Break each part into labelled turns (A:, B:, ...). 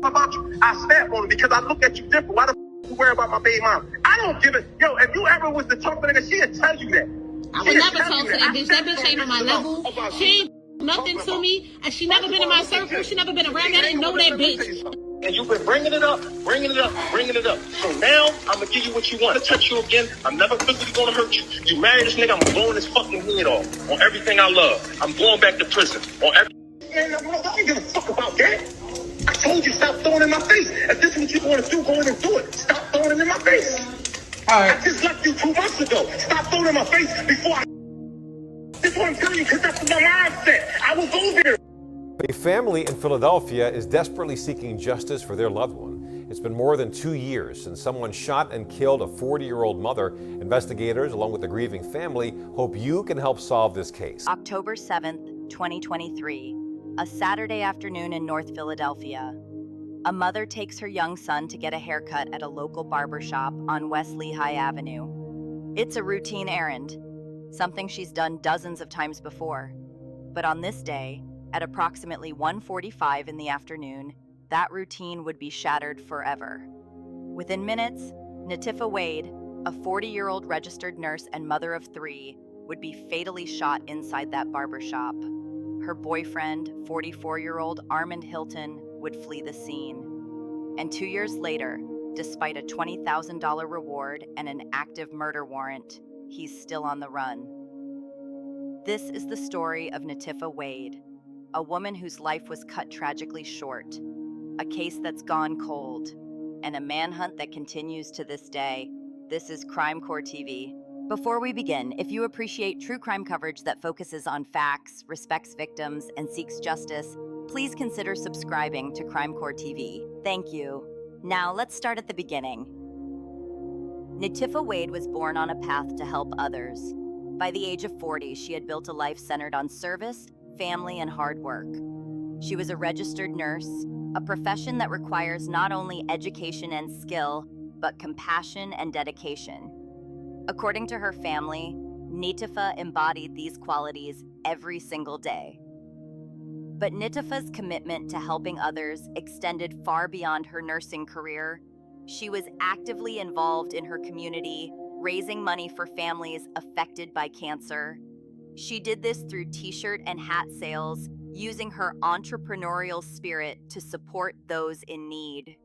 A: about you, I snap on him because I look at you different. Why the you worry about my baby mom? I don't give it. Yo, if you ever was the talk to nigga, she'll tell you that.
B: I would never talk to that bitch. That bitch ain't on my level. She ain't nothing to me. And she never been in my circle. She never been around me. I didn't know that bitch.
A: And you've been bringing it up. So now, I'm going to give you what you want. I'm going to touch you again. I'm never physically going to hurt you. You marry this nigga, I'm blowing his fucking head off on everything I love. I'm going back to prison on everything. Man, I don't give a fuck about that. I told you, stop throwing it in my face. If this is what you want to do, go in and do it. Stop throwing it in my face. All right. I just left you 2 months ago. Stop throwing it in my face before I... This is what I'm telling you, because that's what my mindset. I was over there.
C: A family in Philadelphia is desperately seeking justice for their loved one. It's been more than 2 years since someone shot and killed a 40-year-old mother. Investigators, along with the grieving family, hope you can help solve this case.
D: October 7th, 2023, a Saturday afternoon in North Philadelphia. A mother takes her young son to get a haircut at a local barbershop on West Lehigh Avenue. It's a routine errand, something she's done dozens of times before. But on this day, at approximately 1:45 in the afternoon, that routine would be shattered forever. Within minutes, Nitiffa Wade, a 40-year-old registered nurse and mother of 3, would be fatally shot inside that barbershop. Her boyfriend, 44-year-old Armond Hilton, would flee the scene. And 2 years later, despite a $20,000 reward and an active murder warrant, he's still on the run. This is the story of Nitiffa Wade, a woman whose life was cut tragically short, a case that's gone cold, and a manhunt that continues to this day. This is Crime Core TV. Before we begin, if you appreciate true crime coverage that focuses on facts, respects victims, and seeks justice, please consider subscribing to Crime Core TV. Thank you. Now, let's start at the beginning. Nitiffa Wade was born on a path to help others. By the age of 40, she had built a life centered on service, family, and hard work. She was a registered nurse, a profession that requires not only education and skill, but compassion and dedication. According to her family, Natifa embodied these qualities every single day. But Nitiffa's commitment to helping others extended far beyond her nursing career. She was actively involved in her community, raising money for families affected by cancer. She did this through t-shirt and hat sales, using her entrepreneurial spirit to support those in need.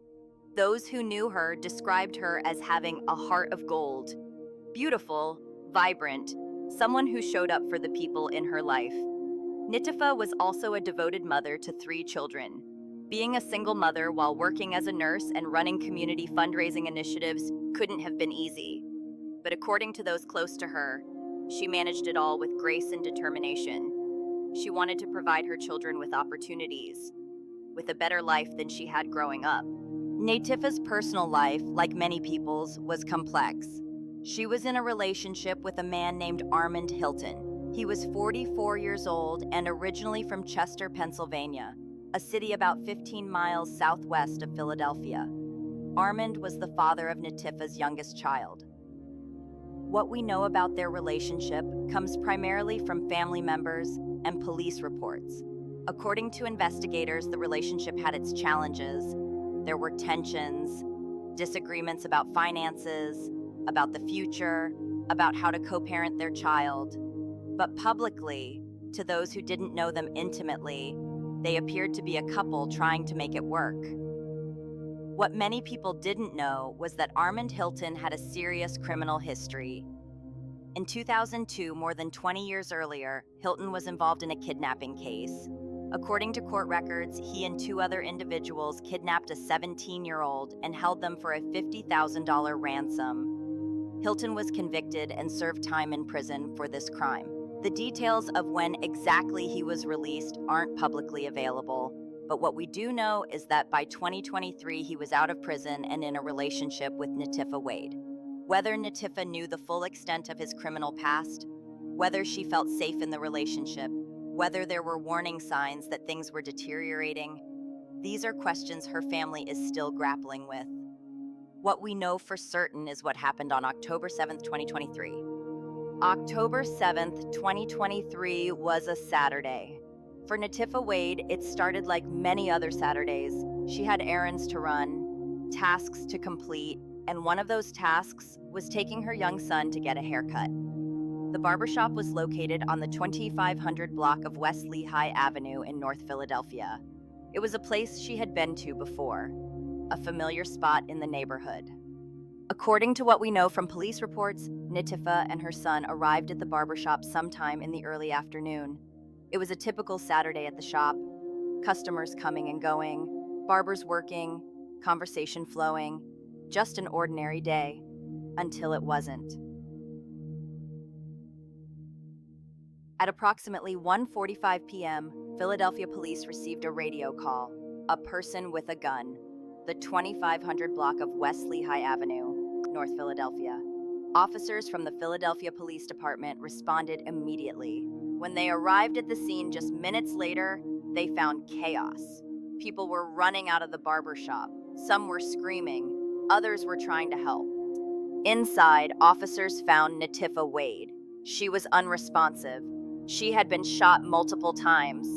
D: Those who knew her described her as having a heart of gold. Beautiful, vibrant, someone who showed up for the people in her life. Natifa was also a devoted mother to 3 children. Being a single mother while working as a nurse and running community fundraising initiatives couldn't have been easy. But according to those close to her, she managed it all with grace and determination. She wanted to provide her children with opportunities, with a better life than she had growing up. Natifa's personal life, like many people's, was complex. She was in a relationship with a man named Armond Hilton. He was 44 years old and originally from Chester, Pennsylvania, a city about 15 miles southwest of Philadelphia. Armond was the father of Nitiffa's youngest child. What we know about their relationship comes primarily from family members and police reports. According to investigators, the relationship had its challenges. There were tensions, disagreements about finances, about the future, about how to co-parent their child. But publicly, to those who didn't know them intimately, they appeared to be a couple trying to make it work. What many people didn't know was that Armond Hilton had a serious criminal history. In 2002, more than 20 years earlier, Hilton was involved in a kidnapping case. According to court records, he and 2 other individuals kidnapped a 17-year-old and held them for a $50,000 ransom. Hilton was convicted and served time in prison for this crime. The details of when exactly he was released aren't publicly available, but what we do know is that by 2023 he was out of prison and in a relationship with Nitiffa Wade. Whether Natifa knew the full extent of his criminal past, whether she felt safe in the relationship, whether there were warning signs that things were deteriorating, these are questions her family is still grappling with. What we know for certain is what happened on October 7th, 2023. October 7th, 2023 was a Saturday. For Nitiffa Wade, it started like many other Saturdays, She had errands to run, tasks to complete, and one of those tasks was taking her young son to get a haircut. The barbershop was located on the 2500 block of West Lehigh Avenue in North Philadelphia. It was a place she had been to before, a familiar spot in the neighborhood. According to what we know from police reports, Natifa and her son arrived at the barbershop sometime in the early afternoon. It was a typical Saturday at the shop, customers coming and going, barbers working, conversation flowing, just an ordinary day, until it wasn't. At approximately 1:45 p.m., Philadelphia police received a radio call. A person with a gun. The 2500 block of West Lehigh Avenue, North Philadelphia. Officers from the Philadelphia Police Department responded immediately. When they arrived at the scene just minutes later, they found chaos. People were running out of the barbershop. Some were screaming. Others were trying to help. Inside, officers found Nitiffa Wade. She was unresponsive. She had been shot multiple times.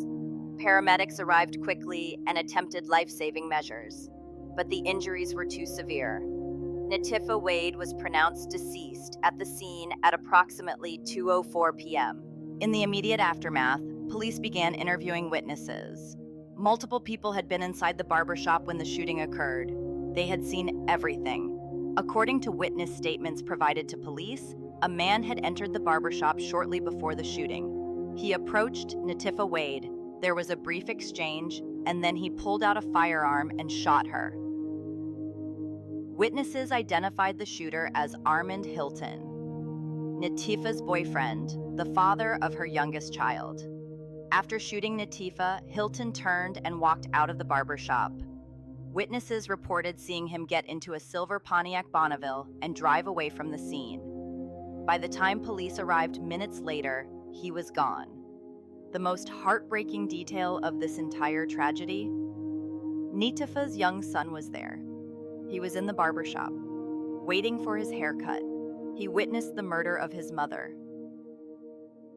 D: Paramedics arrived quickly and attempted life-saving measures, but the injuries were too severe. Nitiffa Wade was pronounced deceased at the scene at approximately 2:04 p.m. In the immediate aftermath, police began interviewing witnesses. Multiple people had been inside the barbershop when the shooting occurred. They had seen everything. According to witness statements provided to police, a man had entered the barbershop shortly before the shooting. He approached Nitiffa Wade. There was a brief exchange, and then he pulled out a firearm and shot her. Witnesses identified the shooter as Armond Hilton, Natifa's boyfriend, the father of her youngest child. After shooting Natifa, Hilton turned and walked out of the barbershop. Witnesses reported seeing him get into a silver Pontiac Bonneville and drive away from the scene. By the time police arrived minutes later, he was gone. The most heartbreaking detail of this entire tragedy? Natifa's young son was there. He was in the barbershop, waiting for his haircut. He witnessed the murder of his mother.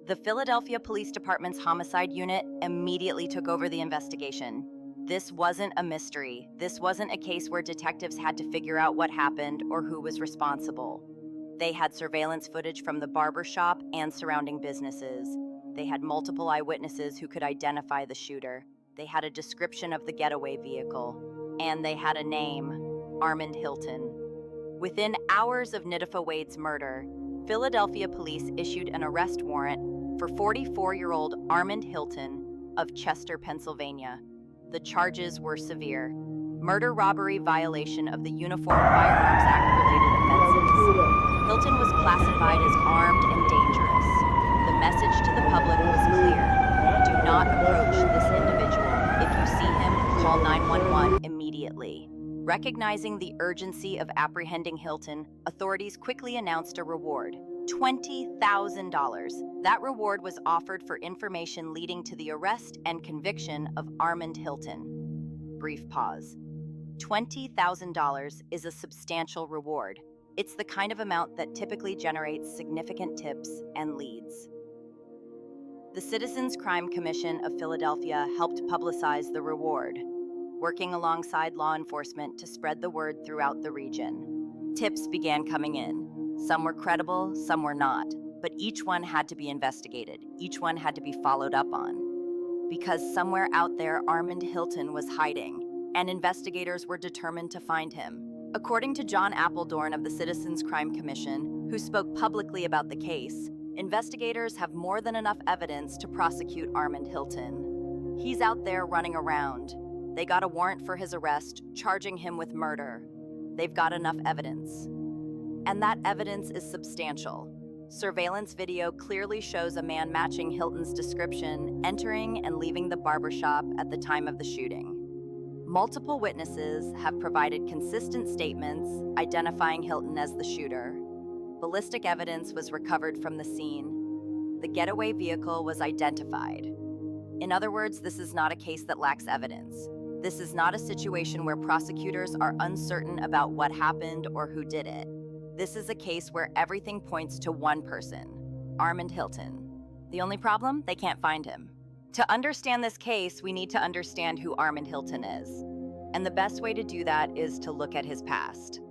D: The Philadelphia Police Department's homicide unit immediately took over the investigation. This wasn't a mystery. This wasn't a case where detectives had to figure out what happened or who was responsible. They had surveillance footage from the barbershop and surrounding businesses. They had multiple eyewitnesses who could identify the shooter. They had a description of the getaway vehicle. And they had a name, Armond Hilton. Within hours of Nitiffa Wade's murder, Philadelphia police issued an arrest warrant for 44-year-old Armond Hilton of Chester, Pennsylvania. The charges were severe. Murder, robbery, violation of the Uniform Firearms Act related offenses. Hilton was classified as armed and dangerous. The message to the public was clear. Do not approach this individual. If you see him, call 911 immediately. Recognizing the urgency of apprehending Hilton, authorities quickly announced a reward, $20,000. That reward was offered for information leading to the arrest and conviction of Armond Hilton. Brief pause. $20,000 is a substantial reward. It's the kind of amount that typically generates significant tips and leads. The Citizens Crime Commission of Philadelphia helped publicize the reward, working alongside law enforcement to spread the word throughout the region. Tips began coming in. Some were credible, some were not, but each one had to be investigated. Each one had to be followed up on. Because somewhere out there, Armond Hilton was hiding, and investigators were determined to find him. According to John Appledorn of the Citizens Crime Commission, who spoke publicly about the case, investigators have more than enough evidence to prosecute Armond Hilton. He's out there running around. They got a warrant for his arrest, charging him with murder. They've got enough evidence. And that evidence is substantial. Surveillance video clearly shows a man matching Hilton's description entering and leaving the barbershop at the time of the shooting. Multiple witnesses have provided consistent statements identifying Hilton as the shooter. Ballistic evidence was recovered from the scene. The getaway vehicle was identified. In other words, this is not a case that lacks evidence. This is not a situation where prosecutors are uncertain about what happened or who did it. This is a case where everything points to one person, Armond Hilton. The only problem? They can't find him. To understand this case, we need to understand who Armond Hilton is. And the best way to do that is to look at his past.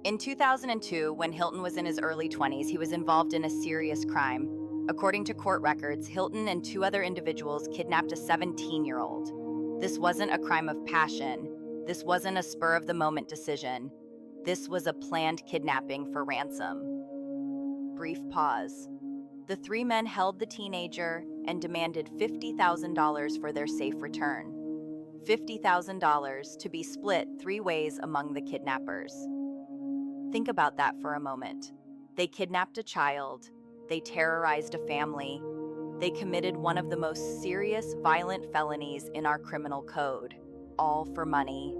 D: In 2002, when Hilton was in his early 20s, he was involved in a serious crime. According to court records, Hilton and 2 other individuals kidnapped a 17-year-old. This wasn't a crime of passion. This wasn't a spur-of-the-moment decision. This was a planned kidnapping for ransom. Brief pause. The 3 men held the teenager and demanded $50,000 for their safe return. $50,000 to be split 3 ways among the kidnappers. Think about that for a moment. They kidnapped a child. They terrorized a family. They committed one of the most serious violent felonies in our criminal code, all for money.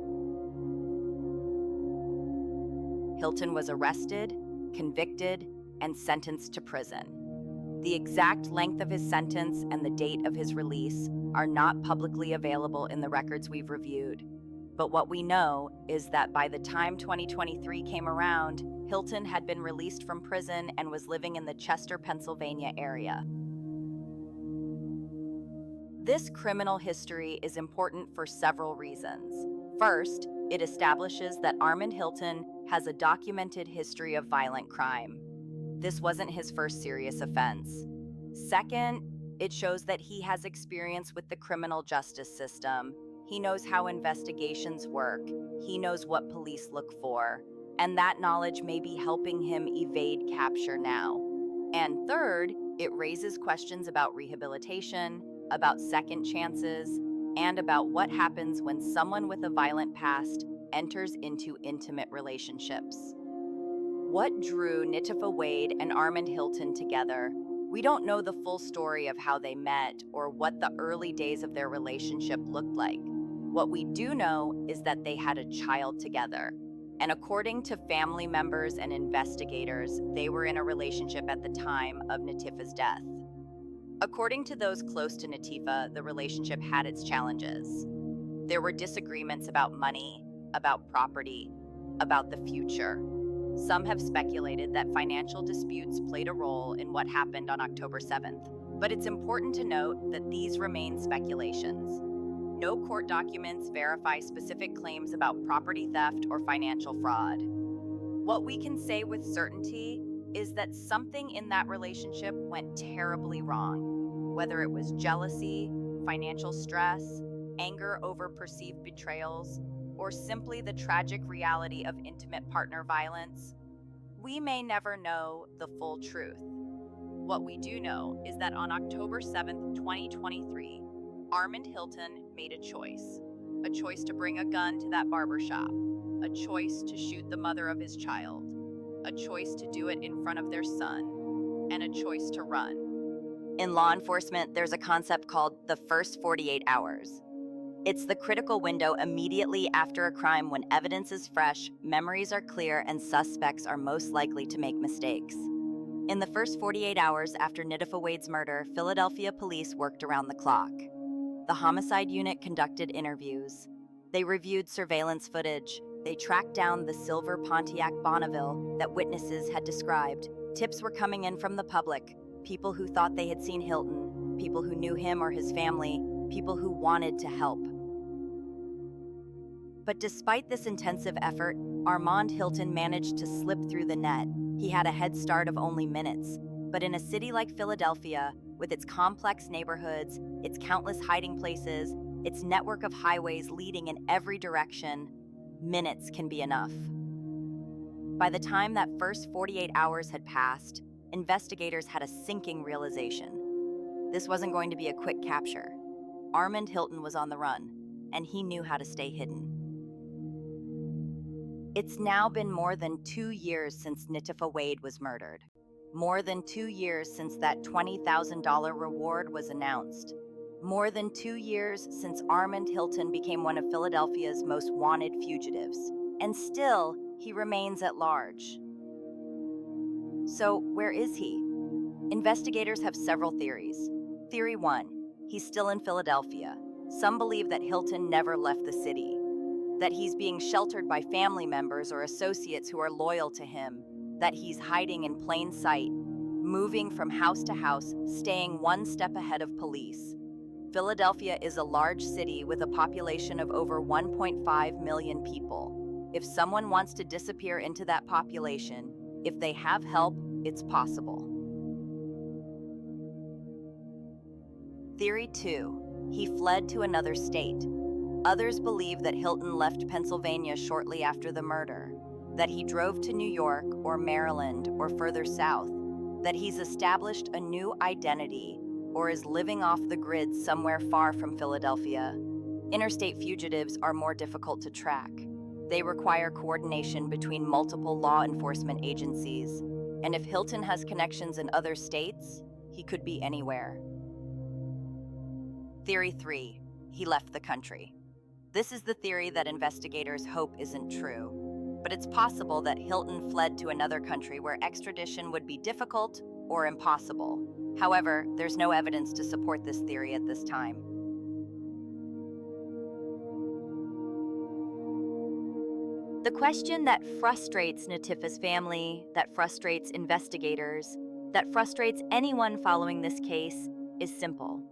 D: Hilton was arrested, convicted, and sentenced to prison. The exact length of his sentence and the date of his release are not publicly available in the records we've reviewed. But what we know is that by the time 2023 came around, Hilton had been released from prison and was living in the Chester, Pennsylvania area. This criminal history is important for several reasons. First, it establishes that Armond Hilton has a documented history of violent crime. This wasn't his first serious offense. Second, it shows that he has experience with the criminal justice system. He knows how investigations work. He knows what police look for. And that knowledge may be helping him evade capture now. And third, it raises questions about rehabilitation, about second chances, and about what happens when someone with a violent past enters into intimate relationships. What drew Nitiffa Wade and Armond Hilton together? We don't know the full story of how they met or what the early days of their relationship looked like. What we do know is that they had a child together. And according to family members and investigators, they were in a relationship at the time of Natiffa's death. According to those close to Natifa, the relationship had its challenges. There were disagreements about money, about property, about the future. Some have speculated that financial disputes played a role in what happened on October 7th, but it's important to note that these remain speculations. No court documents verify specific claims about property theft or financial fraud. What we can say with certainty is that something in that relationship went terribly wrong, whether it was jealousy, financial stress, anger over perceived betrayals, or simply the tragic reality of intimate partner violence. We may never know the full truth. What we do know is that on October 7th, 2023, Armond Hilton made a choice to bring a gun to that barbershop, a choice to shoot the mother of his child, a choice to do it in front of their son, and a choice to run. In law enforcement, there's a concept called the first 48 hours. It's the critical window immediately after a crime when evidence is fresh, memories are clear, and suspects are most likely to make mistakes. In the first 48 hours after Nitiffa Wade's murder, Philadelphia police worked around the clock. The homicide unit conducted interviews. They reviewed surveillance footage. They tracked down the silver Pontiac Bonneville that witnesses had described. Tips were coming in from the public, people who thought they had seen Hilton, people who knew him or his family, people who wanted to help. But despite this intensive effort, Armond Hilton managed to slip through the net. He had a head start of only minutes. But in a city like Philadelphia, with its complex neighborhoods, its countless hiding places, its network of highways leading in every direction, minutes can be enough. By the time that first 48 hours had passed, investigators had a sinking realization. This wasn't going to be a quick capture. Armond Hilton was on the run, and he knew how to stay hidden. It's now been more than 2 years since Nitiffa Wade was murdered. More than 2 years since that $20,000 reward was announced. More than 2 years since Armond Hilton became one of Philadelphia's most wanted fugitives. And still, he remains at large. So, where is he? Investigators have several theories. Theory 1, he's still in Philadelphia. Some believe that Hilton never left the city, that he's being sheltered by family members or associates who are loyal to him, that he's hiding in plain sight, moving from house to house, staying one step ahead of police. Philadelphia is a large city with a population of over 1.5 million people. If someone wants to disappear into that population, if they have help, it's possible. Theory 2. He fled to another state. Others believe that Hilton left Pennsylvania shortly after the murder, that he drove to New York or Maryland or further south, that he's established a new identity or is living off the grid somewhere far from Philadelphia. Interstate fugitives are more difficult to track. They require coordination between multiple law enforcement agencies, and if Hilton has connections in other states, he could be anywhere. Theory 3. He left the country. This is the theory that investigators hope isn't true, but it's possible that Hilton fled to another country where extradition would be difficult or impossible. However, there's no evidence to support this theory at this time. The question that frustrates Nitiffa's family, that frustrates investigators, that frustrates anyone following this case is simple.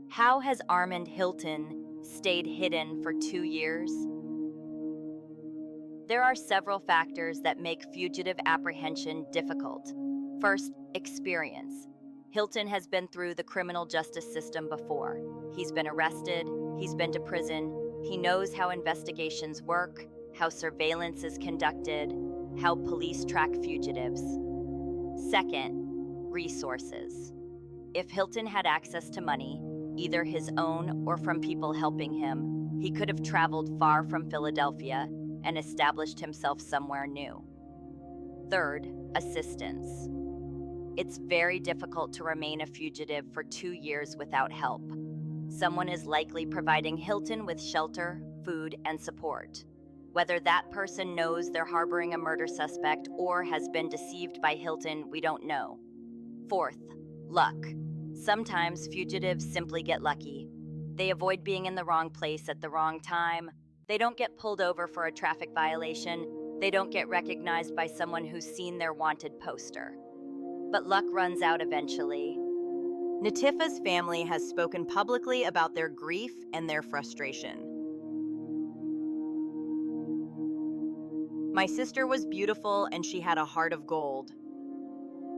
D: How has Armond Hilton stayed hidden for 2 years? There are several factors that make fugitive apprehension difficult. First, experience. Hilton has been through the criminal justice system before. He's been arrested, he's been to prison, he knows how investigations work, how surveillance is conducted, how police track fugitives. Second, resources. If Hilton had access to money, either his own or from people helping him, he could have traveled far from Philadelphia and established himself somewhere new. Third, assistance. It's very difficult to remain a fugitive for 2 years without help. Someone is likely providing Hilton with shelter, food, and support. Whether that person knows they're harboring a murder suspect or has been deceived by Hilton, we don't know. Fourth, luck. Sometimes fugitives simply get lucky. They avoid being in the wrong place at the wrong time. They don't get pulled over for a traffic violation. They don't get recognized by someone who's seen their wanted poster. But luck runs out eventually. Nitiffa's family has spoken publicly about their grief and their frustration. My sister was beautiful and she had a heart of gold.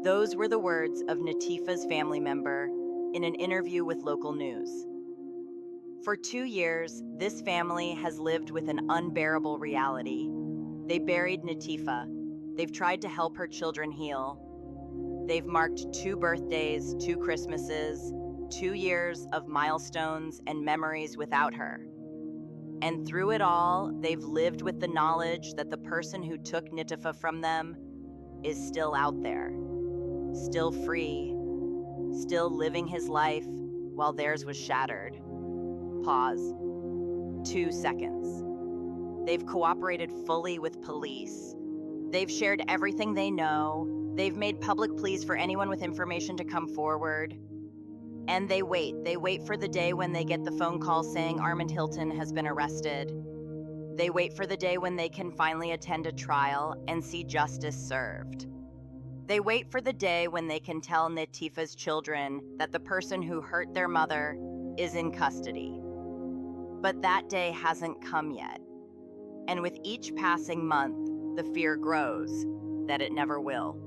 D: Those were the words of Nitiffa's family member in an interview with local news. For 2 years, this family has lived with an unbearable reality. They buried Natifa. They've tried to help her children heal. They've marked 2 birthdays, 2 Christmases, 2 years of milestones and memories without her. And through it all, they've lived with the knowledge that the person who took Nitiffa from them is still out there, still free, still living his life while theirs was shattered. Pause. 2 seconds. They've cooperated fully with police. They've shared everything they know. They've made public pleas for anyone with information to come forward. And they wait. They wait for the day when they get the phone call saying Armond Hilton has been arrested. They wait for the day when they can finally attend a trial and see justice served. They wait for the day when they can tell Natifa's children that the person who hurt their mother is in custody. But that day hasn't come yet. And with each passing month, the fear grows that it never will.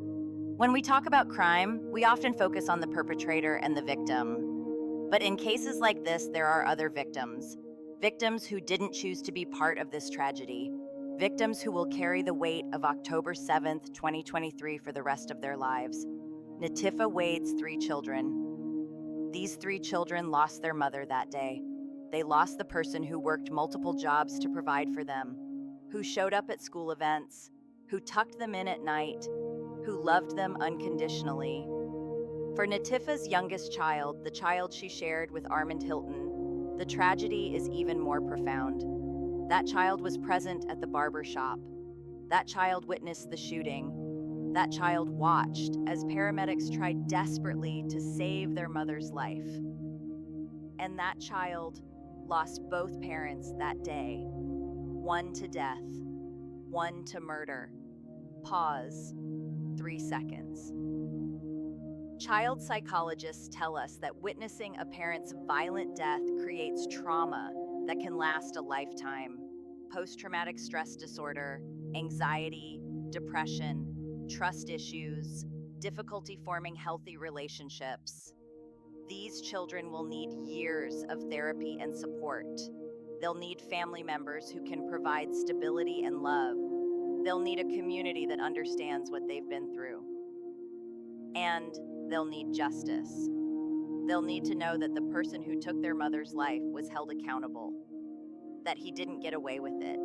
D: When we talk about crime, we often focus on the perpetrator and the victim. But in cases like this, there are other victims. Victims who didn't choose to be part of this tragedy. Victims who will carry the weight of October 7th, 2023 for the rest of their lives. Nitiffa Wade's 3 children. These 3 children lost their mother that day. They lost the person who worked multiple jobs to provide for them, who showed up at school events, who tucked them in at night, who loved them unconditionally. For Nitiffa's youngest child, the child she shared with Armond Hilton, the tragedy is even more profound. That child was present at the barbershop. That child witnessed the shooting. That child watched as paramedics tried desperately to save their mother's life. And that child lost both parents that day. One to death, one to murder. Pause. 3 seconds. Child psychologists tell us that witnessing a parent's violent death creates trauma that can last a lifetime. Post-traumatic stress disorder, anxiety, depression, trust issues, difficulty forming healthy relationships. These children will need years of therapy and support. They'll need family members who can provide stability and love. They'll need a community that understands what they've been through. And they'll need justice. They'll need to know that the person who took their mother's life was held accountable, that he didn't get away with it,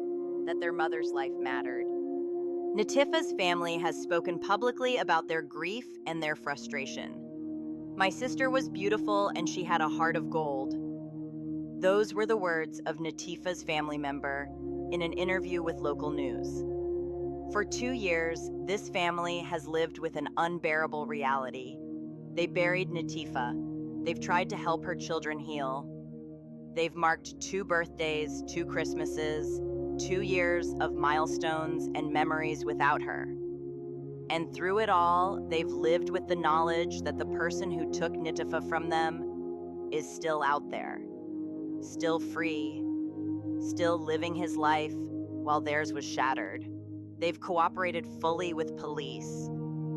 D: that their mother's life mattered. Natifa's family has spoken publicly about their grief and their frustration. My sister was beautiful and she had a heart of gold. Those were the words of Natifa's family member in an interview with local news. For 2 years, this family has lived with an unbearable reality. They buried Natifa. They've tried to help her children heal. They've marked 2 birthdays, 2 Christmases, 2 years of milestones and memories without her. And through it all, they've lived with the knowledge that the person who took Natifa from them is still out there, still free, still living his life while theirs was shattered. They've cooperated fully with police.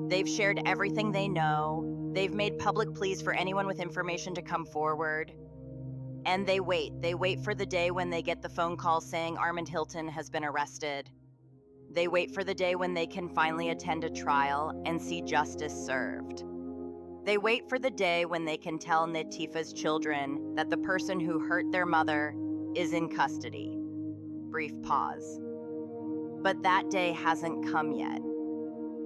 D: They've shared everything they know. They've made public pleas for anyone with information to come forward. And they wait. They wait for the day when they get the phone call saying Armond Hilton has been arrested. They wait for the day when they can finally attend a trial and see justice served. They wait for the day when they can tell Natifa's children that the person who hurt their mother is in custody. Brief pause. But that day hasn't come yet.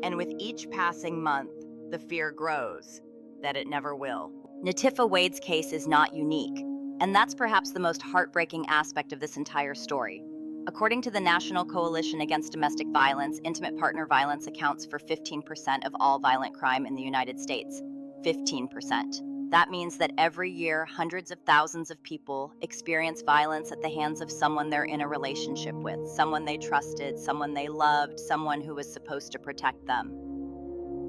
D: And with each passing month, the fear grows that it never will. Nitiffa Wade's case is not unique, and that's perhaps the most heartbreaking aspect of this entire story. According to the National Coalition Against Domestic Violence, intimate partner violence accounts for 15% of all violent crime in the United States. 15%. That means that every year, hundreds of thousands of people experience violence at the hands of someone they're in a relationship with, someone they trusted, someone they loved, someone who was supposed to protect them.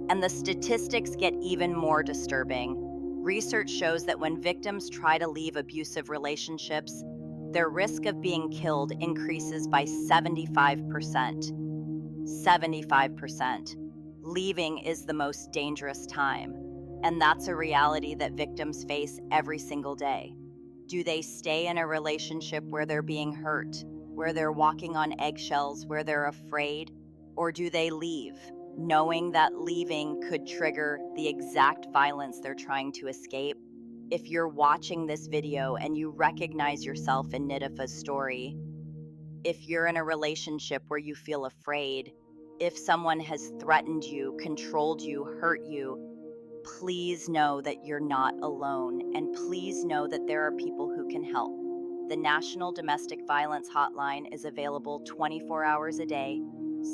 D: And the statistics get even more disturbing. Research shows that when victims try to leave abusive relationships, their risk of being killed increases by 75%. 75%. Leaving is the most dangerous time. And that's a reality that victims face every single day. Do they stay in a relationship where they're being hurt, where they're walking on eggshells, where they're afraid? Or do they leave, knowing that leaving could trigger the exact violence they're trying to escape? If you're watching this video and you recognize yourself in Nitiffa's story, if you're in a relationship where you feel afraid, if someone has threatened you, controlled you, hurt you, please know that you're not alone, and please know that there are people who can help. The National Domestic Violence Hotline is available 24 hours a day,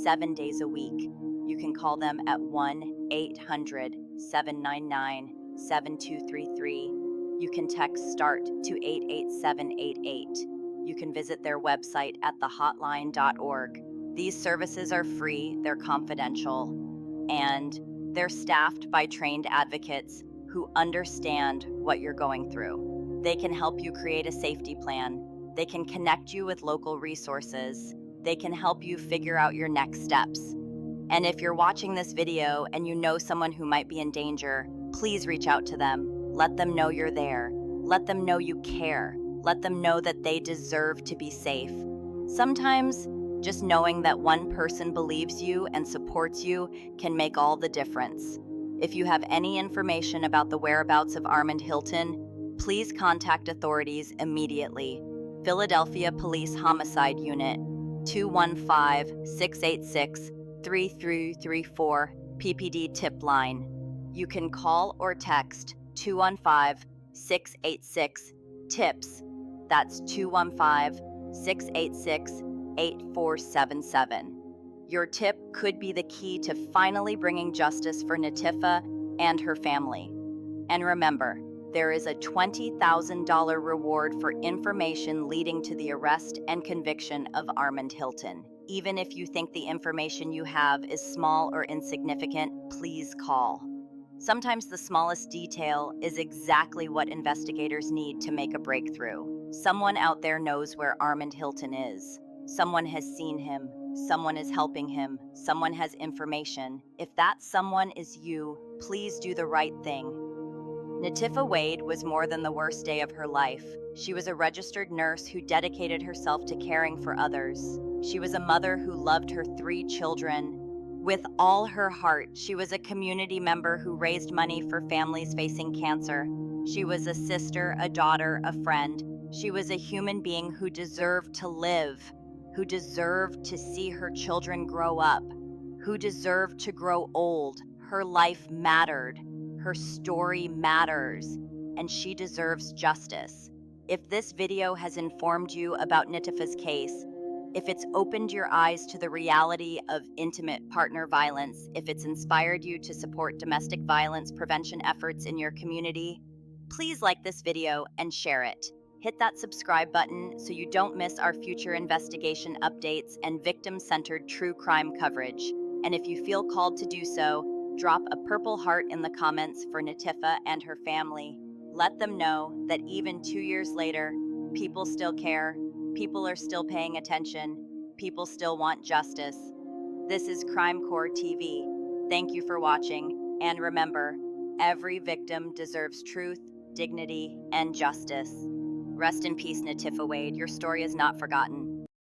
D: 7 days a week. You can call them at 1-800-799-7233. You can text START to 88788. You can visit their website at thehotline.org. These services are free, they're confidential, and they're staffed by trained advocates who understand what you're going through. They can help you create a safety plan. They can connect you with local resources. They can help you figure out your next steps. And if you're watching this video and you know someone who might be in danger, please reach out to them. Let them know you're there. Let them know you care. Let them know that they deserve to be safe. Sometimes, just knowing that one person believes you and supports you can make all the difference. If you have any information about the whereabouts of Armond Hilton, please contact authorities immediately. Philadelphia Police Homicide Unit, 215-686-3334, PPD tip line. You can call or text 215-686-TIPS. That's 215-686-8477. Your tip could be the key to finally bringing justice for Natifa and her family. And remember, there is a $20,000 reward for information leading to the arrest and conviction of Armond Hilton. Even if you think the information you have is small or insignificant, please call. Sometimes the smallest detail is exactly what investigators need to make a breakthrough. Someone out there knows where Armond Hilton is. Someone has seen him. Someone is helping him. Someone has information. If that someone is you, please do the right thing. Nitiffa Wade was more than the worst day of her life. She was a registered nurse who dedicated herself to caring for others. She was a mother who loved her 3 children with all her heart. She was a community member who raised money for families facing cancer. She was a sister, a daughter, a friend. She was a human being who deserved to live, who deserved to see her children grow up, who deserved to grow old. Her life mattered. Her story matters, and she deserves justice. If this video has informed you about Nitiffa's case, if it's opened your eyes to the reality of intimate partner violence, if it's inspired you to support domestic violence prevention efforts in your community, please like this video and share it. Hit that subscribe button so you don't miss our future investigation updates and victim-centered true crime coverage. And if you feel called to do so, drop a purple heart in the comments for Natifa and her family. Let them know that even 2 years later, people still care, people are still paying attention, people still want justice. This is Crime Core TV. Thank you for watching, and remember, every victim deserves truth, dignity, and justice. Rest in peace, Nitiffa Wade. Your story is not forgotten.